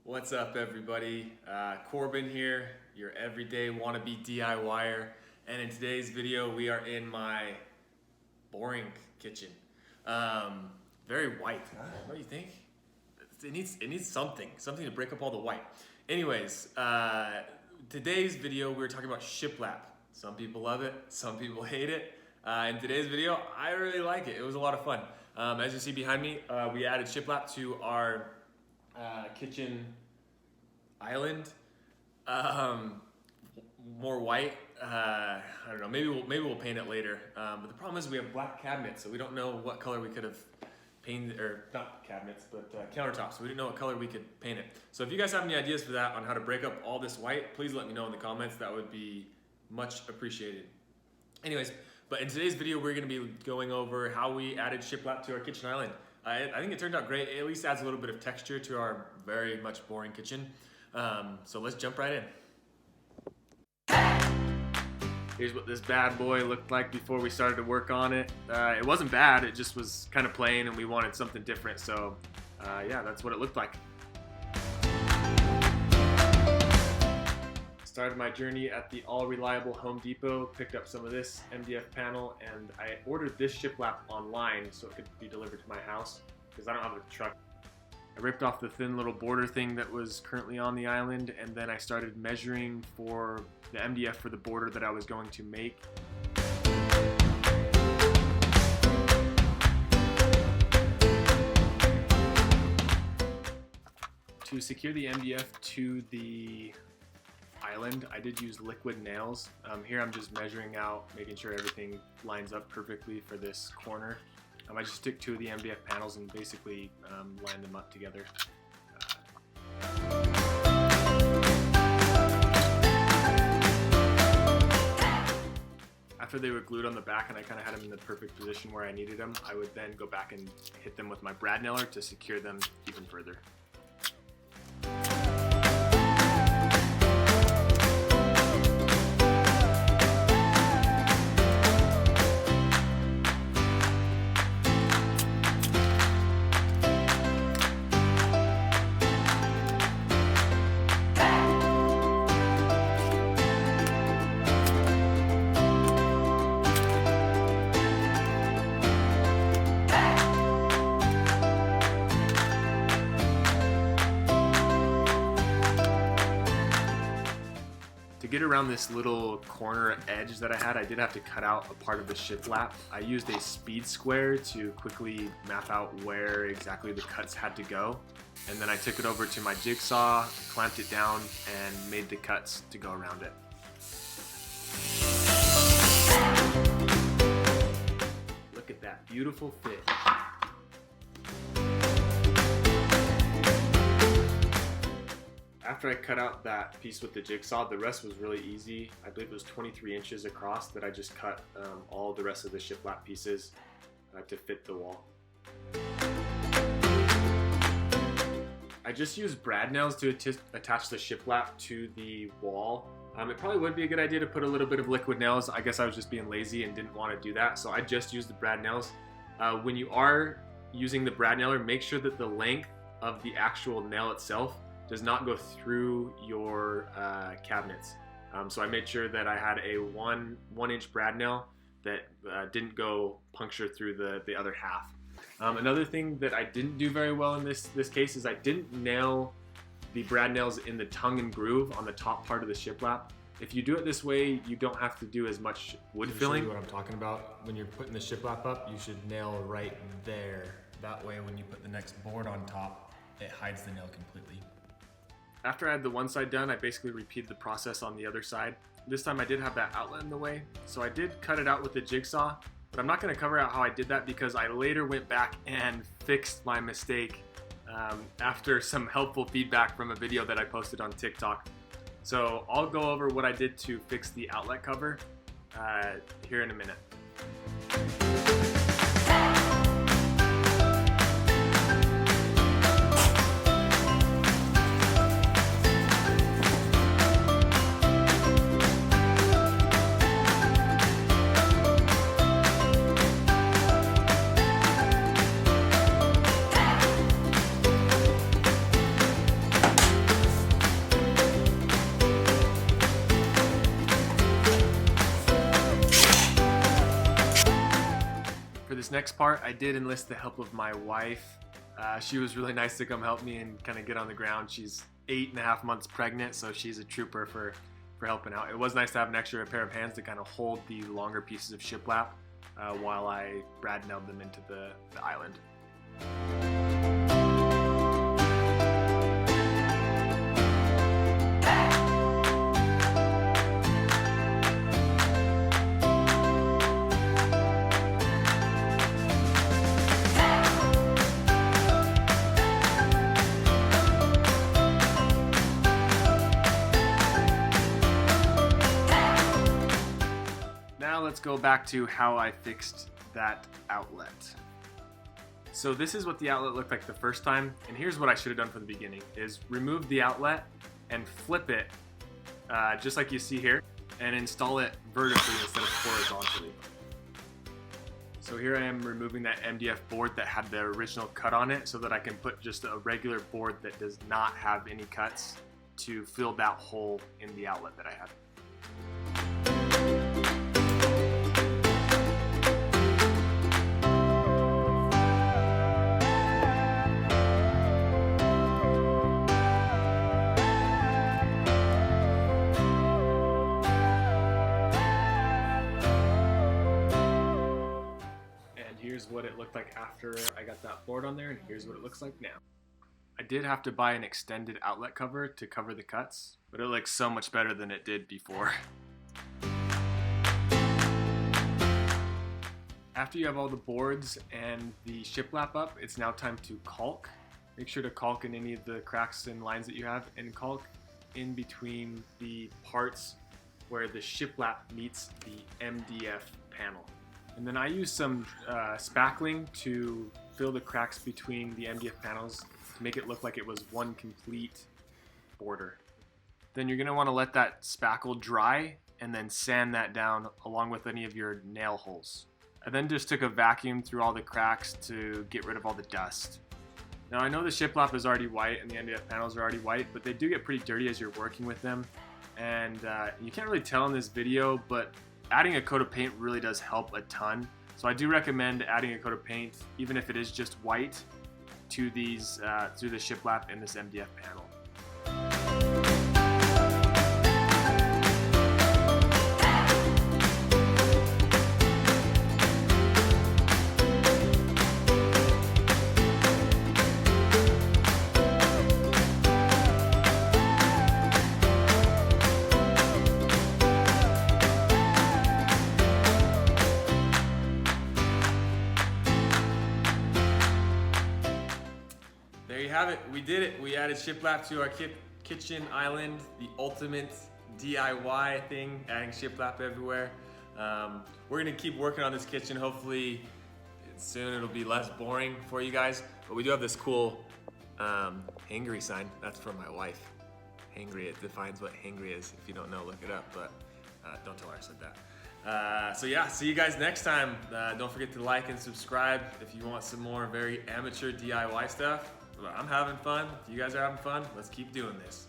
What's up, everybody? Corbin here, your everyday wannabe DIYer, and in today's video we are in my boring kitchen. Very white, huh? What do you think? It needs something to break up all the white. Anyways, today's video we're talking about shiplap. Some people love it, some people hate it. In today's video, I really like it. It was a lot of fun. As you see behind me, we added shiplap to our kitchen island. More white. I don't know. Maybe we'll paint it later. But the problem is we have black cabinets, so we don't know what color we could have painted, or not cabinets, but countertops. So we didn't know what color we could paint it. So if you guys have any ideas for that on how to break up all this white, please let me know in the comments. That would be much appreciated. Anyways, but in today's video we're going to be going over how we added shiplap to our kitchen island. I think it turned out great. It at least adds a little bit of texture to our very much boring kitchen. So let's jump right in. Here's what this bad boy looked like before we started to work on it. It wasn't bad, it just was kind of plain and we wanted something different. So yeah, that's what it looked like. Started my journey at the all-reliable Home Depot, picked up some of this MDF panel, and I ordered this shiplap online so it could be delivered to my house because I don't have a truck. I ripped off the thin little border thing that was currently on the island, and then I started measuring for the MDF for the border that I was going to make. To secure the MDF to the island, I did use liquid nails. Here I'm just measuring out, making sure everything lines up perfectly for this corner. I just took two of the MDF panels and basically lined them up together. After they were glued on the back and I kind of had them in the perfect position where I needed them, I would then go back and hit them with my brad nailer to secure them even further. To get around this little corner edge that I had, I did have to cut out a part of the shiplap. I used a speed square to quickly map out where exactly the cuts had to go. And then I took it over to my jigsaw, clamped it down, and made the cuts to go around it. Look at that beautiful fit. After I cut out that piece with the jigsaw, the rest was really easy. I believe it was 23 inches across that I just cut all the rest of the shiplap pieces to fit the wall. I just used brad nails to attach the shiplap to the wall. It probably would be a good idea to put a little bit of liquid nails. I guess I was just being lazy and didn't want to do that, so I just used the brad nails. When you are using the brad nailer, make sure that the length of the actual nail itself does not go through your cabinets. So I made sure that I had a one inch brad nail that didn't go puncture through the other half. Another thing that I didn't do very well in this case is I didn't nail the brad nails in the tongue and groove on the top part of the shiplap. If you do it this way, you don't have to do as much wood filling. Show you what I'm talking about. When you're putting the shiplap up, you should nail right there. That way when you put the next board on top, it hides the nail completely. After I had the one side done, I basically repeated the process on the other side. This time I did have that outlet in the way, so I did cut it out with the jigsaw, but I'm not going to cover out how I did that because I later went back and fixed my mistake after some helpful feedback from a video that I posted on TikTok. So I'll go over what I did to fix the outlet cover here in a minute. next part, I did enlist the help of my wife. She was really nice to come help me and kind of get on the ground. She's 8.5 months pregnant, so she's a trooper for helping out. It was nice to have an extra pair of hands to kind of hold the longer pieces of shiplap while I brad nailed them into the island. Now let's go back to how I fixed that outlet. So this is what the outlet looked like the first time, and here's what I should have done from the beginning, is remove the outlet and flip it just like you see here, and install it vertically instead of horizontally. So here I am removing that MDF board that had the original cut on it so that I can put just a regular board that does not have any cuts to fill that hole in the outlet that I had. Here's what it looked like after I got that board on there, and here's what it looks like now. I did have to buy an extended outlet cover to cover the cuts, but it looks so much better than it did before. After you have all the boards and the shiplap up, it's now time to caulk. Make sure to caulk in any of the cracks and lines that you have, and caulk in between the parts where the shiplap meets the MDF panel. And then I use some spackling to fill the cracks between the MDF panels to make it look like it was one complete border. Then you're going to want to let that spackle dry and then sand that down along with any of your nail holes. I then just took a vacuum through all the cracks to get rid of all the dust. Now I know the shiplap is already white and the MDF panels are already white, but they do get pretty dirty as you're working with them. And you can't really tell in this video, but adding a coat of paint really does help a ton. So I do recommend adding a coat of paint, even if it is just white, to these through the shiplap and this MDF panel. There you have it. We did it. We added shiplap to our kitchen island, the ultimate DIY thing, adding shiplap everywhere. We're gonna keep working on this kitchen. Hopefully soon it'll be less boring for you guys. But we do have this cool hangry sign. That's from my wife. Hangry, it defines what hangry is. If you don't know, look it up, but don't tell her I said that. So yeah, see you guys next time. Don't forget to like and subscribe if you want some more very amateur DIY stuff. I'm having fun. If you guys are having fun, let's keep doing this.